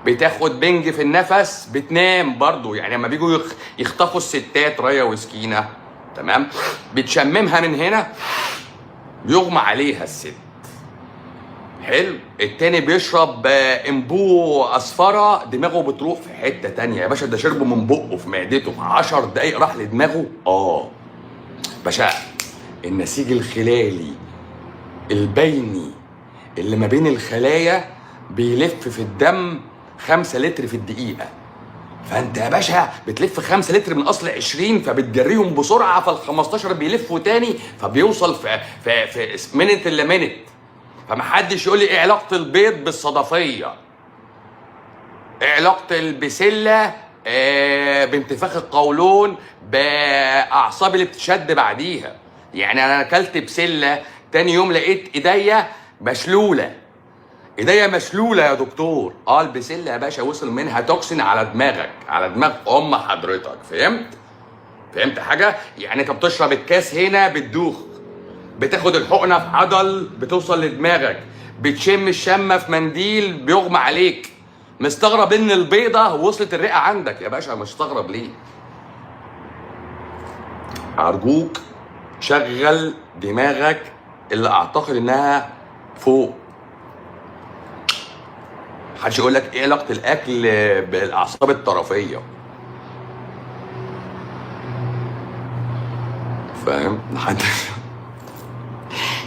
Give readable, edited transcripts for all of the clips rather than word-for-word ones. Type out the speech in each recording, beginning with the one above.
بتاخد بنج في النفس بتنام برضو. يعني لما بيجوا يخطفوا الستات ريا وسكينه، تمام، بتشممها من هنا بيغمى عليها الست. حلو. التاني بيشرب انبو اصفره دماغه بتروح في حته تانية يا باشا، ده شربه من بقه في معدته 10 دقايق راح لدماغه. باشا النسيج الخلالي البيني اللي ما بين الخلايا بيلف في الدم 5 لتر في الدقيقه، فانت يا باشا بتلف 5 لتر من اصل 20، فبتجريهم بسرعه، فال 15 بيلفوا تاني، فبيوصل في منت الا منت. فمحدش يقول لي ايه علاقه البيض بالصدفيه، ايه علاقه البسله بانتفاخ القولون باعصاب اللي بتشد بعديها. يعني انا اكلت بسله تاني يوم لقيت ايديا مشلوله، ايديا مشلوله يا دكتور. البسله يا باشا وصل منها توكسين على دماغك، على دماغ ام حضرتك. فهمت حاجه؟ يعني انت بتشرب الكاس هنا بتدوخ، بتاخد الحقنه في عضل بتوصل لدماغك، بتشم الشمه في منديل بيغمى عليك. مستغرب ان البيضه وصلت الرئه عندك يا باشا؟ مستغرب ليه؟ ارجوك شغل دماغك اللي اعتقد انها فوق. محدش يقول لك ايه علاقه الاكل بالاعصاب الطرفيه. فاهم؟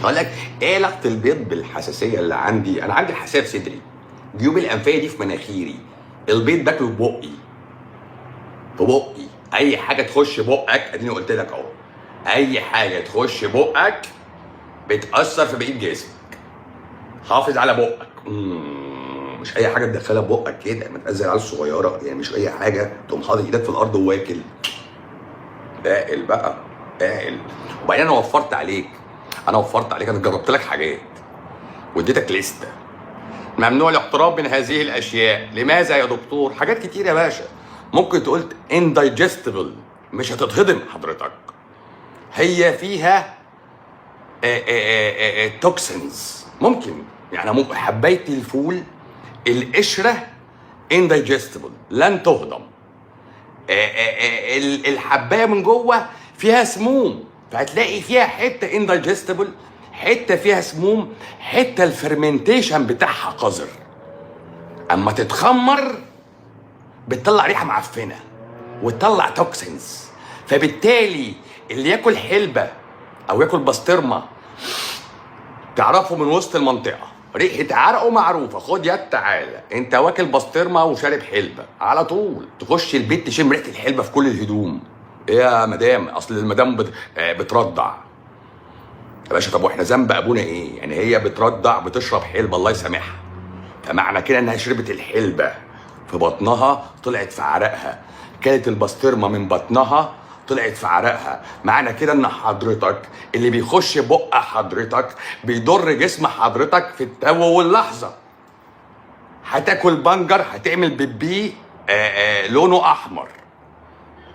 اقول لك ايه علاقه البيض بالحساسيه اللي عندي؟ انا عندي حساسيه في صدري، جيوب الانفيه دي في مناخيري، البيض باكله ببقي. اي حاجه تخش بقك، اديني قلت لك اهو، اي حاجه تخش بقك بتاثر في بقيه جسمك. حافظ على بقك. مش اي حاجه تدخلها بقك كده، ما تبقاش زي العيال الصغيره. يعني مش اي حاجه تقوم حاطط ايدك في الارض وواكل. اعقل بقى، اعقل. وبعدين انا وفرت عليك، انا جربت لك حاجات واديتك لسته. ممنوع الاقتراب من هذه الاشياء. لماذا يا دكتور؟ حاجات كتير يا باشا. ممكن تقول indigestible، مش هتتهضم حضرتك، هي فيها توكسينز. ممكن يعني حبايه الفول القشره indigestible لن تهضم. الحبايه من جوه فيها سموم، فهتلاقي فيها حته indigestible، حته فيها سموم، حته الفرمنتيشن بتاعها قذر. اما تتخمر بتطلع ريحه معفنه وتطلع توكسينز. فبالتالي اللي ياكل حلبه او ياكل بسطرمه تعرفه من وسط المنطقه، ريحه عرقه معروفه. خد يد تعالى، انت واكل بسطرمه وشارب حلبه، على طول تخش البيت تشم ريحه الحلبه في كل الهدوم. ايه يا مدام؟ اصل المدام بترضع يا باشا. طب واحنا ذنب ابونا ايه؟ يعني هي بترضع بتشرب حلبه، الله يسامحها، فمعنى كده انها شربت الحلبه في بطنها طلعت في عرقها، كانت البسطرمه من بطنها طلعت في عرقها. معنى كده ان حضرتك اللي بيخش بق حضرتك بيضر جسم حضرتك في التو واللحظه. هتاكل بنجر هتعمل بيبي لونه احمر،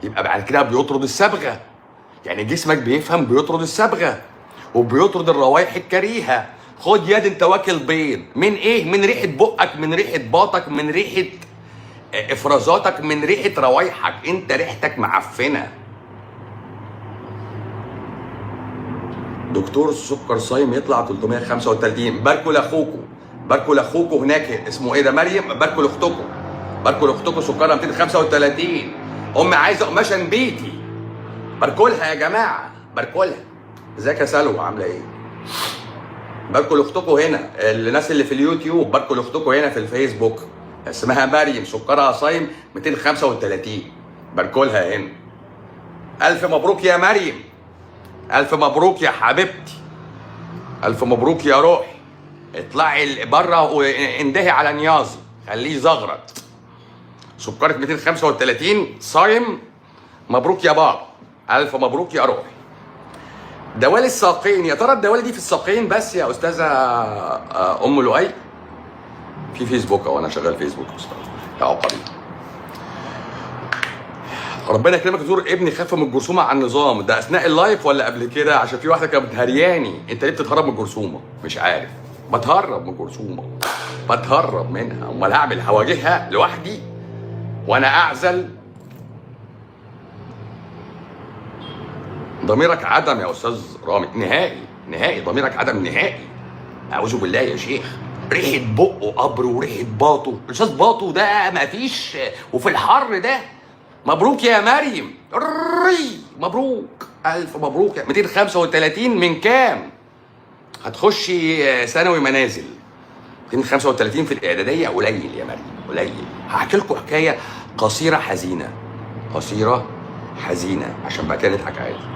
يبقى بعد كده بيطرد الصبغه. يعني جسمك بيفهم بيطرد الصبغه وبيطرد الروائح الكريهه. خد يد، انت واكل بيض من ايه؟ من ريحه بقك، من ريحه باطك، من ريحه افرازاتك، من ريحه روايحك. انت ريحتك معفنه. دكتور سكر صايم يطلع 335. باركوا لاخوكوا هناك، اسمه ايه ده؟ مريم. باركوا لاختكم سكرها 235. امي عايزه قماشه بيتي، باركوا لها يا جماعه، باركوا لها. ازيك يا سلوى، عامله ايه؟ باركوا لاختكم هنا، الناس اللي في اليوتيوب باركوا لاختكم هنا في الفيسبوك، اسمها مريم سكرها صايم 235. باركوا لها هنا. الف مبروك يا مريم، الف مبروك يا حبيبتي، الف مبروك يا روحي. اطلعي بره واندهي على نيازي، خليه زغرط. سكرك 235 صايم، مبروك يا بابا، الف مبروك يا روحي. دوالي الساقين، يا ترى الدوالي دي في الساقين بس يا استاذه ام لؤي؟ في فيسبوك او انا شغال فيسبوك يا عقري. ربنا يكرمك يا دكتور. ابني خف من الجرثومه على النظام ده اثناء اللايف ولا قبل كده؟ عشان في واحده كانت بتهرياني، انت ليه بتتهرب من الجرثومه؟ مش عارف. بتهرب من الجرثومه. بتهرب منها، امال هعمل هواجهها لوحدي وانا اعزل؟ ضميرك عدم يا استاذ رامي، نهائي نهائي، ضميرك عدم نهائي. اعوذ بالله يا شيخ. ريحه بقه قبر وريحه باطه، الاستاذ باطه ده مفيش، وفي الحر ده. مبروك يا مريم، مبروك، الف مبروك. 235 من كام؟ هتخشي ثانوي منازل. 235 في الاعداديه قليل يا مريم، قليل. هحكي لكم حكايه قصيره حزينه، قصيره حزينه، عشان بقى كده نضحك عادي.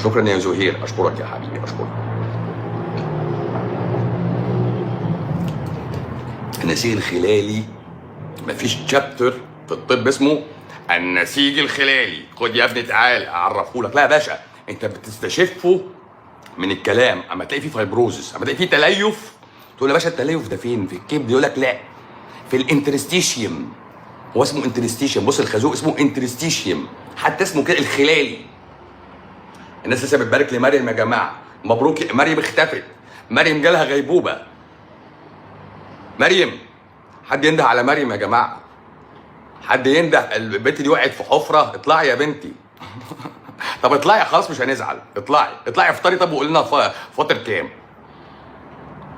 شكرا يا زهير، اشكرك يا حبيبي، اشكرك. النسيج الخلالي، مفيش تشابتر في الطب اسمه النسيج الخلالي. خد يا ابني تعال اعرفه لك. لا يا باشا، انت بتستشفه من الكلام. اما تلاقي فيه فايبروزس، اما تلاقي فيه تليف، تقول يا باشا التليف ده فين؟ في الكبد. يقول لك لا، في الانترستيشيوم. هو اسمه انترستيشيوم، بص الخازوق اسمه انترستيشيوم، حتى اسمه كده الخلالي. الناس لسه بتبارك لمريم يا جماعه، مبروك. مريم اختفت، مريم جالها غيبوبه. مريم، حد ينده على مريم يا جماعه، حد ينده. البنت دي وقعت في حفره، اطلعي يا بنتي. طب اطلعي خلاص مش هنزعل، اطلعي اطلعي افطري. طب وقولي لنا فاطر كام؟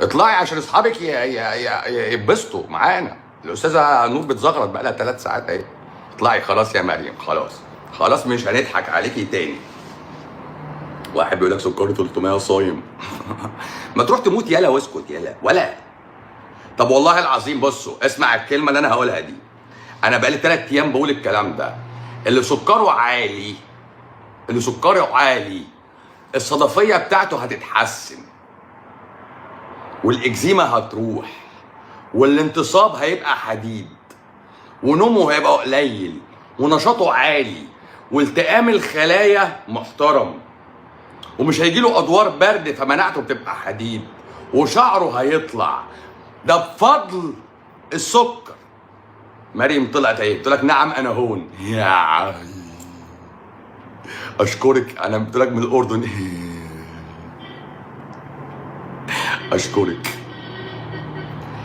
اطلعي عشان اصحابك يتبسطوا معانا. الاستاذه نور بتزغرط بقى لها 3 ساعات اهي. اطلعي خلاص يا مريم، خلاص خلاص مش هنضحك عليكي تاني. واحد بيقول لك سكري 300 صايم. ما تروح تموت يالا واسكت يالا ولا. طب والله العظيم بصوا، اسمع الكلمه اللي انا هقولها دي. انا بقالي 3 ايام بقول الكلام ده. اللي سكره عالي، اللي سكره عالي، الصدفيه بتاعته هتتحسن، والاكزيما هتروح، والانتصاب هيبقى حديد، ونومه هيبقى قليل، ونشاطه عالي، والتئام الخلايا محترم، ومش هيجيله ادوار برد فمناعته بتبقى حديد، وشعره هيطلع. ده بفضل السكر. مريم طلعت اهي بتقول لك نعم انا هون. يا اشكرك، انا قلت لك من الاردن. اشكرك.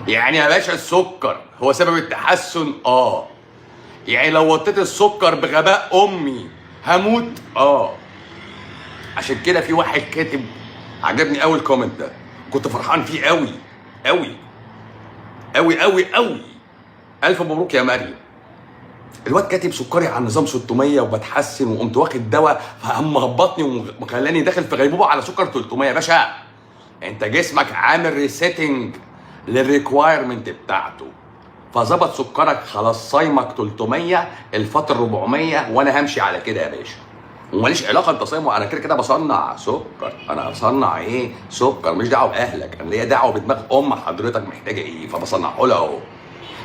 يعني يا باشا السكر هو سبب التحسن؟ يعني لو وطيت السكر بغباء امي هموت؟ عشان كده في واحد كاتب، عجبني قوي الكومنت ده، كنت فرحان فيه قوي قوي قوي قوي قوي. الف مبروك يا مريم. الواد كاتب سكري على نظام 600 وبتحسن، وقمت واخد دواء فهم هبطني وخلاني داخل في غيبوبه على سكر 300. يا باشا انت جسمك عامل ريسيتنج للريكوايرمنت بتاعته، فظبط سكرك خلاص. صايمك 300، الفطر 400، وانا همشي على كده يا باشا. وماليش علاقه انت صايم، انا كده كده بصنع سكر. انا بصنع ايه؟ سكر. مش دعوه باهلك، انا ليا دعوه بدماغ حضرتك محتاجه ايه، فبصنعه لها اهو.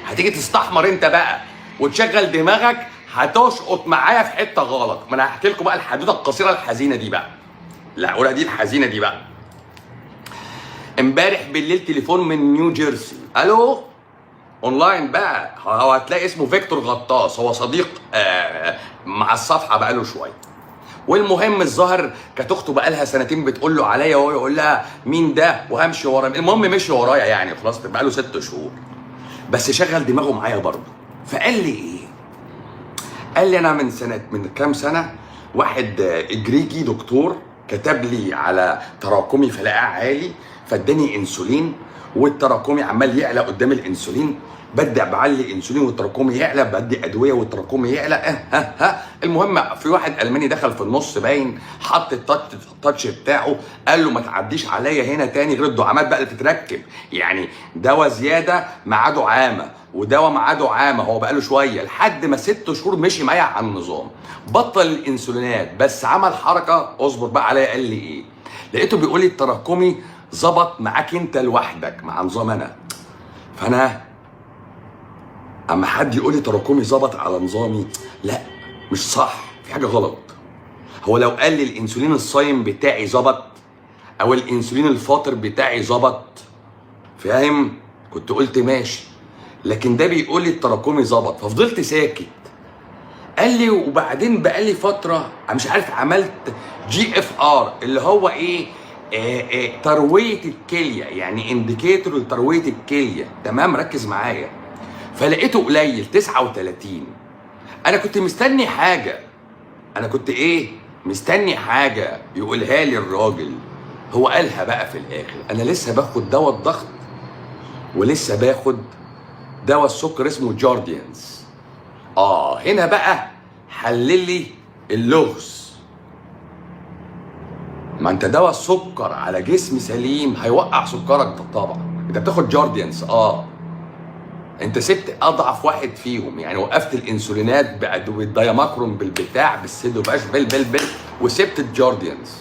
هتيجي تستحمر انت بقى وتشغل دماغك، هتشقط معايا في حته غلط. ما انا هحكي لكم بقى الحدوته القصيره الحزينه دي بقى، اللي هقولها دي الحزينه دي بقى. امبارح بالليل تليفون من نيو جيرسي. الو، اونلاين بقى. هو هتلاقي اسمه فيكتور غطاس، هو صديق مع الصفحه بقاله شويه. والمهم الظاهر كانت اخته بقالها سنتين بتقول له عليا، وهو يقول لها مين ده وهمشي ورا. المهم مشي ورايا يعني، خلاص بقاله 6 شهور، بس شغل دماغه معايا برضه. فقال لي ايه؟ قال لي انا من كام سنه واحد اجريجي دكتور كتب لي على تراكمي فلقاه عالي، فاداني انسولين، والتراكمي عمال يعلى قدام الانسولين، بدي بعلي انسولين والتراكمي يعلى، بدي ادويه والتراكمي يعلى. المهم في واحد الماني دخل في النص باين، حط التاتش بتاعه، قال له ما تعديش عليا هنا تاني غير الدعامات بقى اللي تتركب. يعني دواء زياده معاه دعامه، ودواء معاه دعامه. هو بقاله شويه لحد ما 6 شهور مشي معايا على النظام، بطل الانسولينات، بس عمل حركه اصبر بقى عليا. قال لي ايه؟ لقيته بيقول لي التراكمي ظبط معاك انت لوحدك مع نظام انا. فانا اما حد يقول لي تراكمي ظبط على نظامي، لا مش صح، في حاجه غلط. هو لو قال لي الانسولين الصايم بتاعي ظبط، او الانسولين الفاطر بتاعي ظبط، فاهم، كنت قلت ماشي. لكن ده بيقول لي التراكمي ظبط، ففضلت ساكت. قال لي وبعدين بقى لي فتره مش عارف، عملت GFR اللي هو ايه، ترويه الكليه، يعني انديكيتور لترويه الكليه. تمام، ركز معايا. فلقيته قليل 39. انا كنت مستني حاجه، انا كنت مستني حاجه يقولها لي الراجل. هو قالها بقى في الاخر. انا لسه باخد دواء الضغط ولسه باخد دواء السكر اسمه جارديانز. هنا بقى حلل لي اللغز. ما انت دواء السكر على جسم سليم هيوقع سكرك طبعا. انت بتاخد جارديانز، انت سبت اضعف واحد فيهم، يعني وقفت الانسولينات بالدايماكرون بالبتاع بالسيدوباش بل وسبت الجارديانز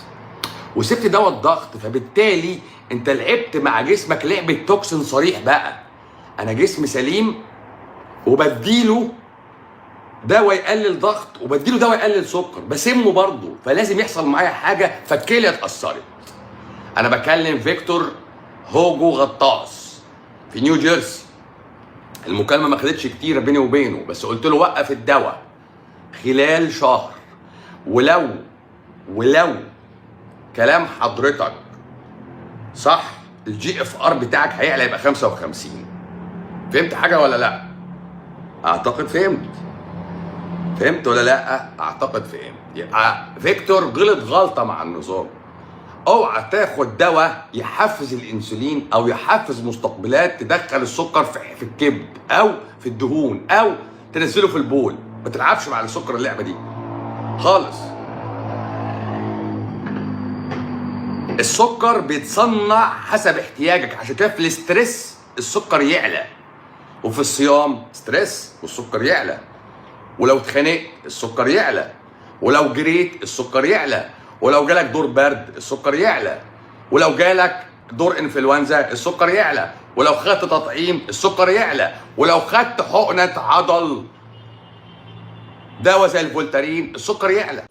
وسبت دواء الضغط. فبالتالي انت لعبت مع جسمك لعبه توكسين صريح بقى. انا جسم سليم وبديله دواء يقلل ضغط وبديله دواء يقلل سكر، بسمه برضه، فلازم يحصل معايا حاجه فالكليه اتاثرت. انا بكلم فيكتور هوجو غطاس في نيو جيرسي. المكالمه ما خدتش كتير بيني وبينه، بس قلت له وقف الدواء خلال شهر، ولو كلام حضرتك صح الجي اف ار بتاعك هيعلى يبقى 55. فهمت حاجه ولا لا؟ اعتقد فهمت ولا لا؟ اعتقد فهمت. يبقى فيكتور غلط غلطه مع النظام. اوعى تاخد دواء يحفز الانسولين او يحفز مستقبلات تدخل السكر في الكبد او في الدهون او تنزله في البول. ما تلعبش مع السكر اللعبه دي خالص. السكر بيتصنع حسب احتياجك، عشان كده في الاسترس السكر يعلى، وفي الصيام ستريس والسكر يعلى، ولو اتخانقت السكر يعلى، ولو جريت السكر يعلى، ولو جالك دور برد السكر يعلى، ولو جالك دور انفلونزا السكر يعلى، ولو خدت تطعيم السكر يعلى، ولو خدت حقنة عضل دواء زي الفولتارين السكر يعلى.